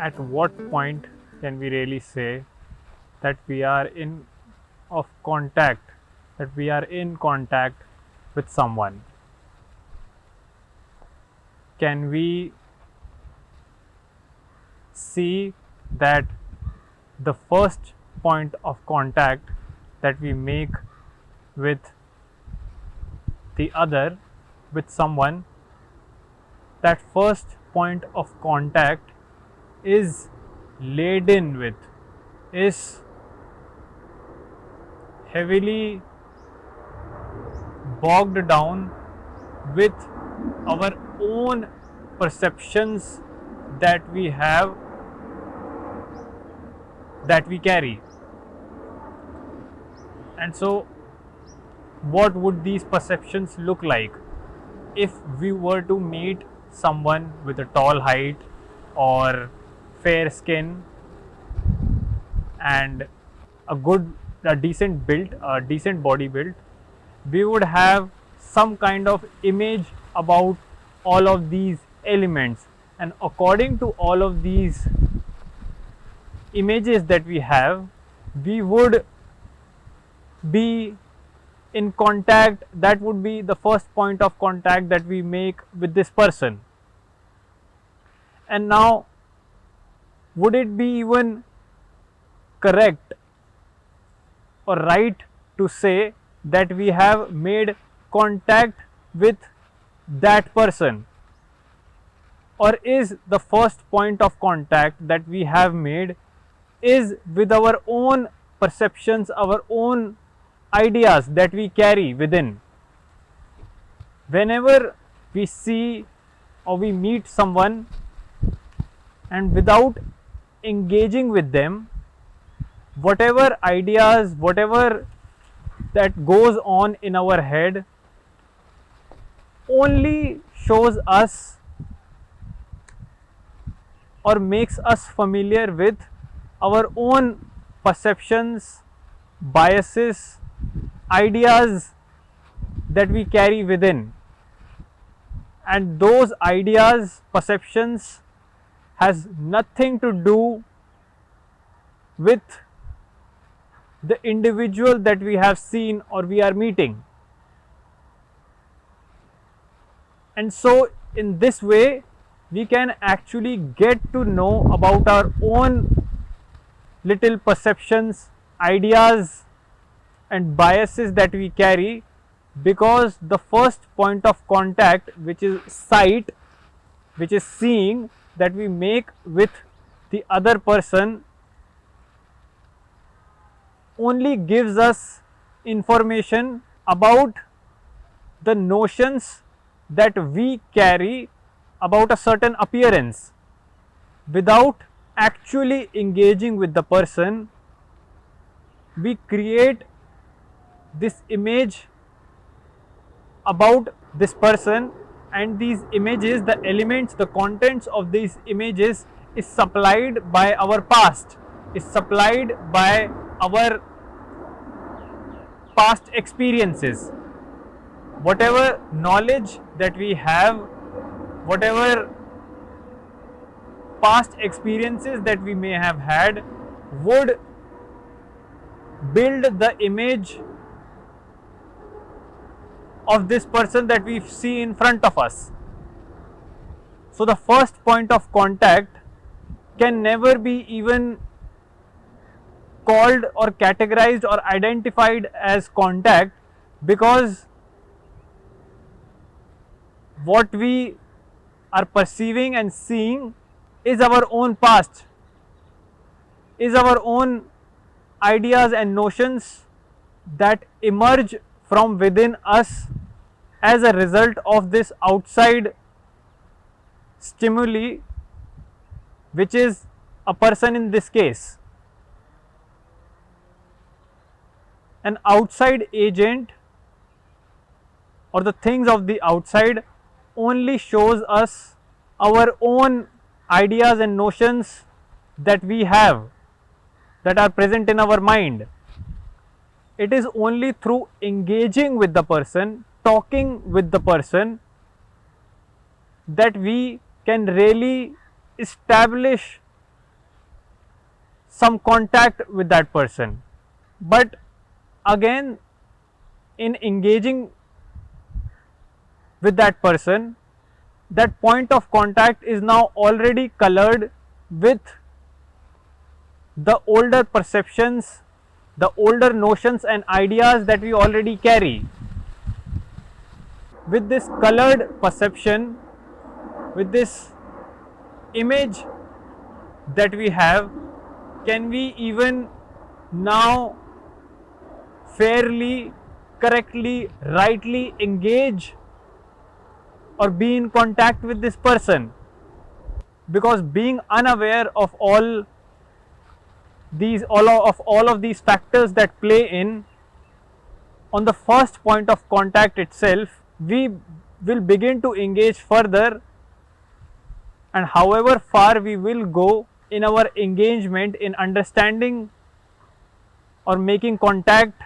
at what point can we really say that we are in contact, that we are in contact with someone? Can we see that the first point of contact that we make with the other, with someone, that first point of contact is laden with, is heavily bogged down with our own perceptions that we have, that we carry. And so, what would these perceptions look like if we were to meet someone with a tall height or fair skin and a decent build, a decent body build? We would have some kind of image about all of these elements, and according to all of these images that we have, we would be in contact. That would be the first point of contact that we make with this person. And now, would it be even correct or right to say that we have made contact with that person? Or is the first point of contact that we have made is with our own perceptions, our own ideas that we carry within? Whenever we see or we meet someone, and without engaging with them, whatever ideas, whatever that goes on in our head only shows us or makes us familiar with our own perceptions, biases, ideas that we carry within. And those ideas, perceptions has nothing to do with the individual that we have seen or we are meeting. And so, in this way, we can actually get to know about our own little perceptions, ideas, and biases that we carry, because the first point of contact, which is sight, which is seeing, that we make with the other person, only gives us information about the notions that we carry about a certain appearance. Without actually engaging with the person, we create this image about this person, and these images, the elements, the contents of these images is supplied by our past, is supplied by our past experiences. Whatever knowledge that we have, whatever past experiences that we may have had, would build the image of this person that we see in front of us. So, the first point of contact can never be even called or categorized or identified as contact, because what we are perceiving and seeing is our own past, is our own ideas and notions that emerge from within us as a result of this outside stimuli, which is a person in this case. An outside agent or the things of the outside only shows us our own ideas and notions that we have, that are present in our mind. It is only through engaging with the person, talking with the person, that we can really establish some contact with that person. But again, in engaging with that person, that point of contact is now already colored with the older perceptions, the older notions and ideas that we already carry. With this colored perception, with this image that we have, can we even now fairly, correctly, rightly engage or be in contact with this person? Because being unaware of all of these factors that play in, on the first point of contact itself, we will begin to engage further, and however far we will go in our engagement in understanding or making contact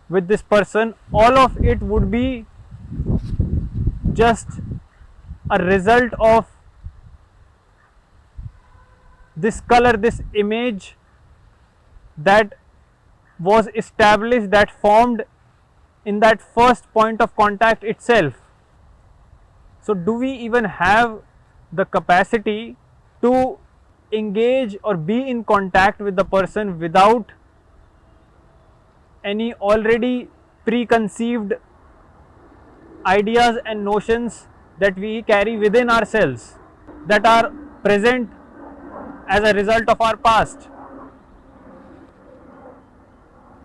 with this person, all of it would be just a result of this color, this image that was established, that formed in that first point of contact itself. So do we even have the capacity to engage or be in contact with the person without any already preconceived ideas and notions that we carry within ourselves, that are present as a result of our past?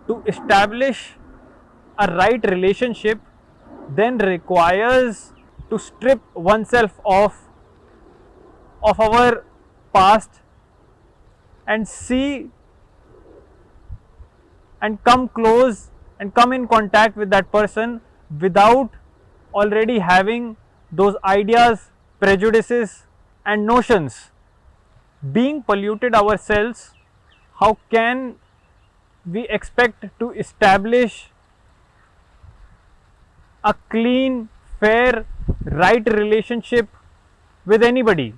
To establish a right relationship then requires to strip oneself of our past and see and come close and come in contact with that person without already having those ideas, prejudices and notions. Being polluted ourselves, how can we expect to establish a clean, fair, right relationship with anybody?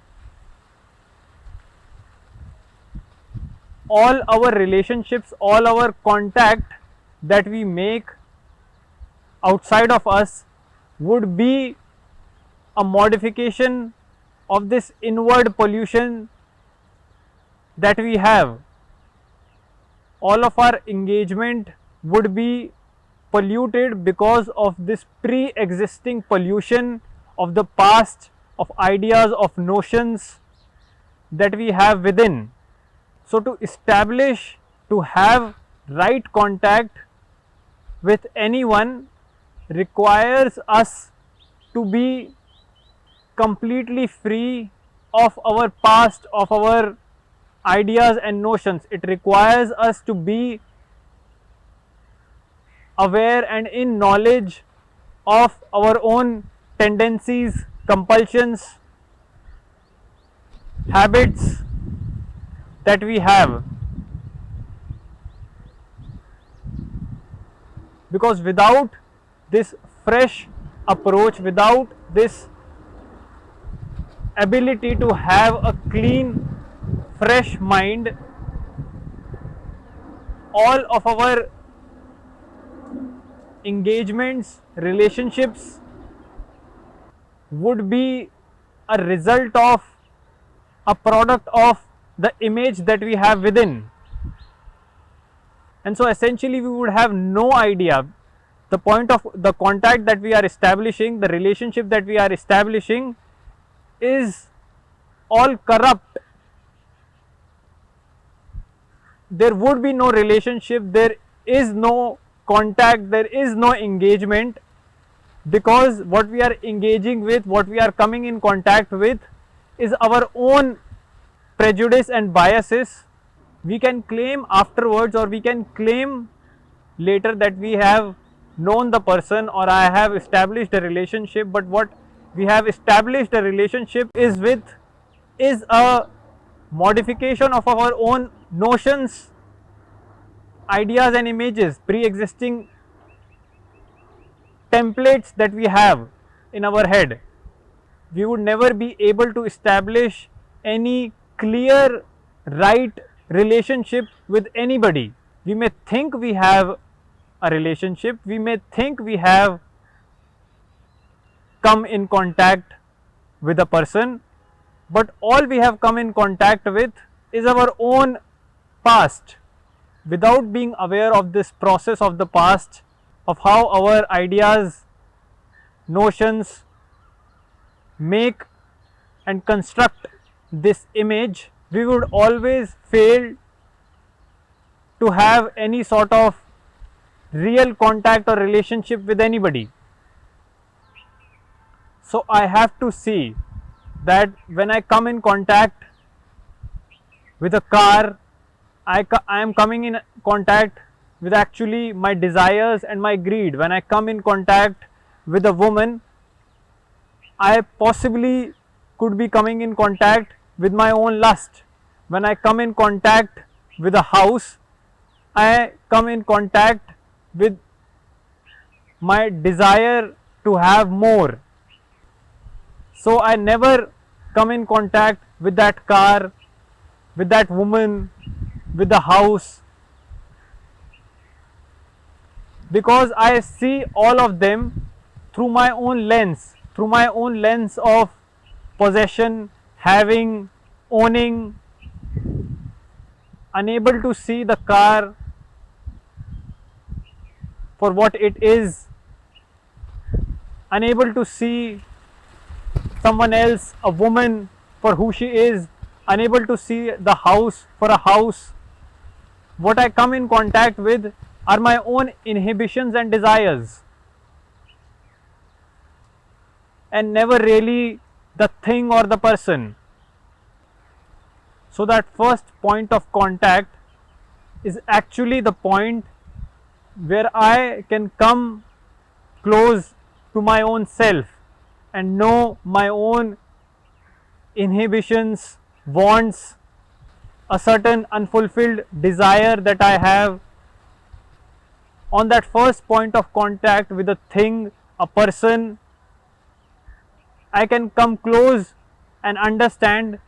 All our relationships, all our contact that we make outside of us would be a modification of this inward pollution that we have. All of our engagement would be polluted because of this pre-existing pollution of the past, of ideas, of notions that we have within. So to establish, to have right contact with anyone requires us to be completely free of our past, of our ideas and notions. It requires us to be aware and in knowledge of our own tendencies, compulsions, habits that we have. Because without this fresh approach, without this ability to have a clean, fresh mind, all of our engagements, relationships would be a result of, a product of the image that we have within. And so essentially we would have no idea the point of the contact that we are establishing, the relationship that we are establishing is all corrupt. There would be no relationship, there is no contact, there is no engagement, because what we are engaging with, what we are coming in contact with is our own prejudice and biases. We can claim afterwards, or we can claim later, that we have known the person or I have established a relationship, but what we have established a relationship is with is a modification of our own notions, ideas and images, pre-existing templates that we have in our head. We would never be able to establish any clear, right relationship with anybody. We may think we have a relationship, we may think we have come in contact with a person, but all we have come in contact with is our own past, without being aware of this process of the past, of how our ideas, notions make and construct this image. We would always fail to have any sort of real contact or relationship with anybody. So I have to see that when I come in contact with a car, I am coming in contact with actually my desires and my greed. When I come in contact with a woman, I possibly could be coming in contact with my own lust. When I come in contact with a house, I come in contact with my desire to have more. So I never come in contact with that car, with that woman, with the house, because I see all of them through my own lens of possession, having, owning, unable to see the car for what it is, unable to see someone else, a woman, for who she is, unable to see the house for a house. What I come in contact with are my own inhibitions and desires, and never really the thing or the person. So that first point of contact is actually the point where I can come close to my own self and know my own inhibitions, wants, a certain unfulfilled desire that I have. On that first point of contact with a thing, a person, I can come close and understand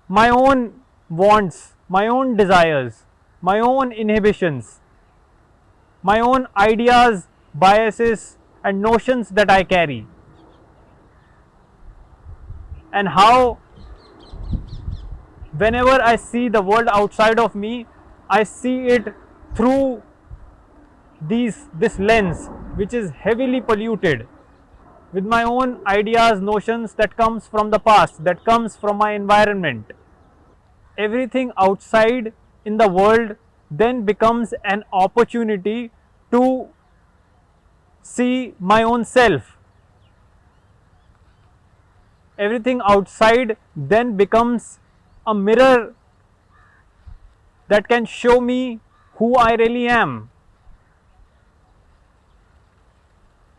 my own wants, my own desires, my own inhibitions, my own ideas, biases, and notions that I carry, and how whenever I see the world outside of me, I see it through this lens, which is heavily polluted with my own ideas, notions that comes from the past, that comes from my environment. Everything outside in the world then becomes an opportunity to see my own self. Everything outside then becomes a mirror that can show me who I really am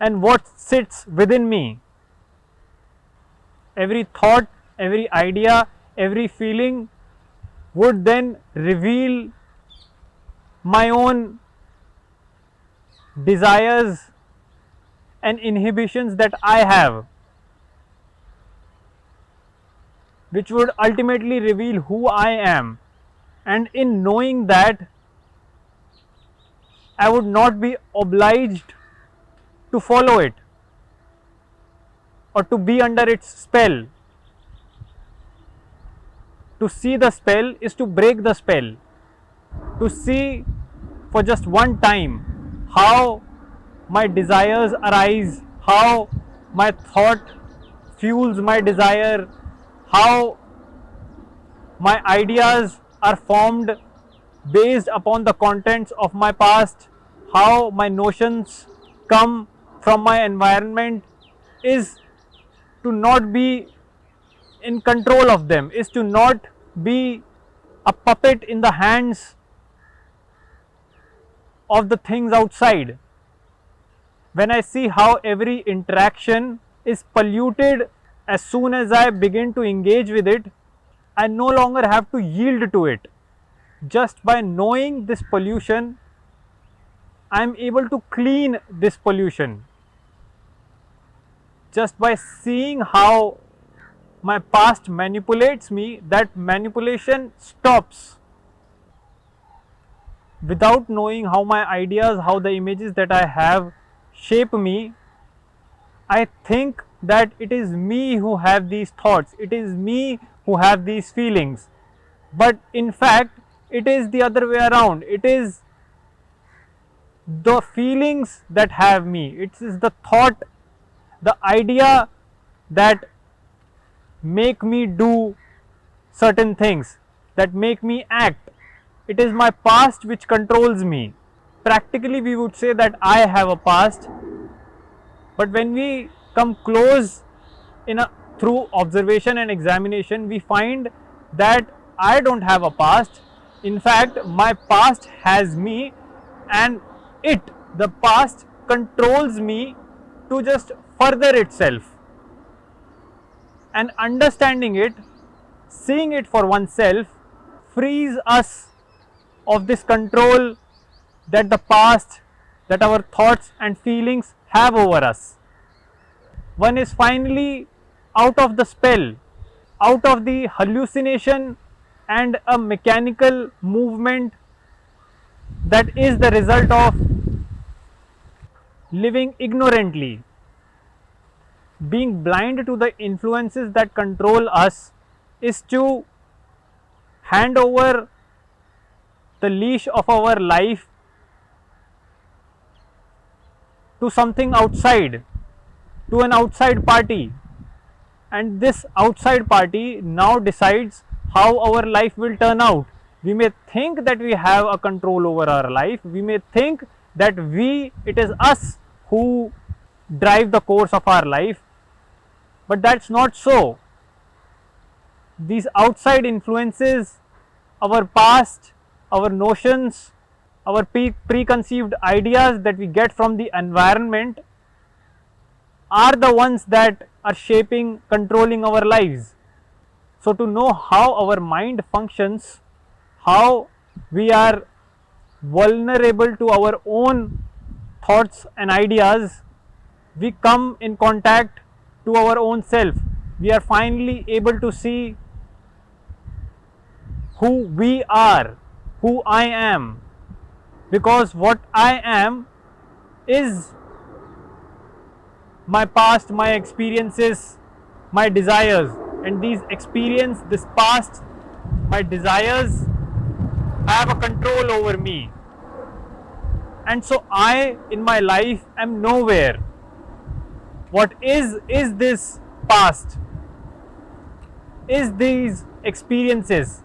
and what sits within me. Every thought, every idea, every feeling would then reveal my own desires and inhibitions that I have, which would ultimately reveal who I am. And in knowing that, I would not be obliged to follow it or to be under its spell. To see the spell is to break the spell. To see for just one time how my desires arise, how my thought fuels my desire, how my ideas are formed based upon the contents of my past, how my notions come from my environment, is to not be in control of them, is to not be a puppet in the hands of the things outside. When I see how every interaction is polluted as soon as I begin to engage with it, I no longer have to yield to it. Just by knowing this pollution, I am able to clean this pollution. Just by seeing how my past manipulates me, that manipulation stops. without knowing how my ideas, how the images that I have shape me, I think that it is me who have these thoughts, it is me who have these feelings. But in fact, it is the other way around. It is the feelings that have me. It is the thought, the idea that make me do certain things, that make me act. It is my past which controls me. Practically, we would say that I have a past, but when we come close through observation and examination, we find that I don't have a past. In fact, my past has me, and the past controls me to just further itself. And understanding it, seeing it for oneself, frees us of this control that the past, that our thoughts and feelings have over us. One is finally out of the spell, out of the hallucination and a mechanical movement that is the result of living ignorantly, being blind to the influences that control us, is to hand over the leash of our life to something outside, to an outside party, and this outside party now decides how our life will turn out. We may think that we have a control over our life, we may think that it is us who drive the course of our life, but that's not so. These outside influences, our past, our notions, our preconceived ideas that we get from the environment, are the ones that are shaping, controlling our lives. So to know how our mind functions, how we are vulnerable to our own thoughts and ideas, we come in contact to our own self. We are finally able to see who we are, who I am, because what I am is my past, my experiences, my desires, and this past, my desires have a control over me, and so I in my life am nowhere. What is this past, is these experiences,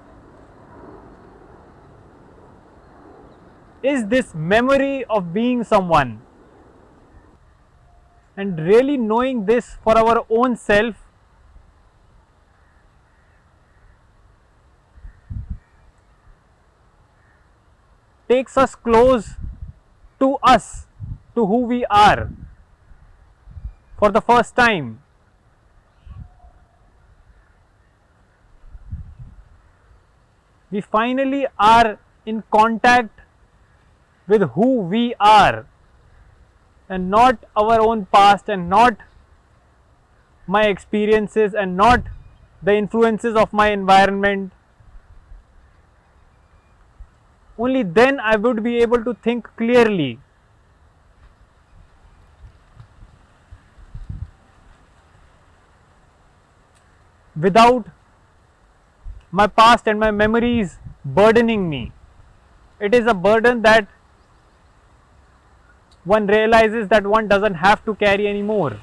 is this memory of being someone. And really knowing this for our own self takes us close to us, to who we are for the first time. We finally are in contact with who we are, and not our own past, and not my experiences, and not the influences of my environment. Only then I would be able to think clearly. Without my past and my memories burdening me. It is a burden that one realizes that one doesn't have to carry anymore.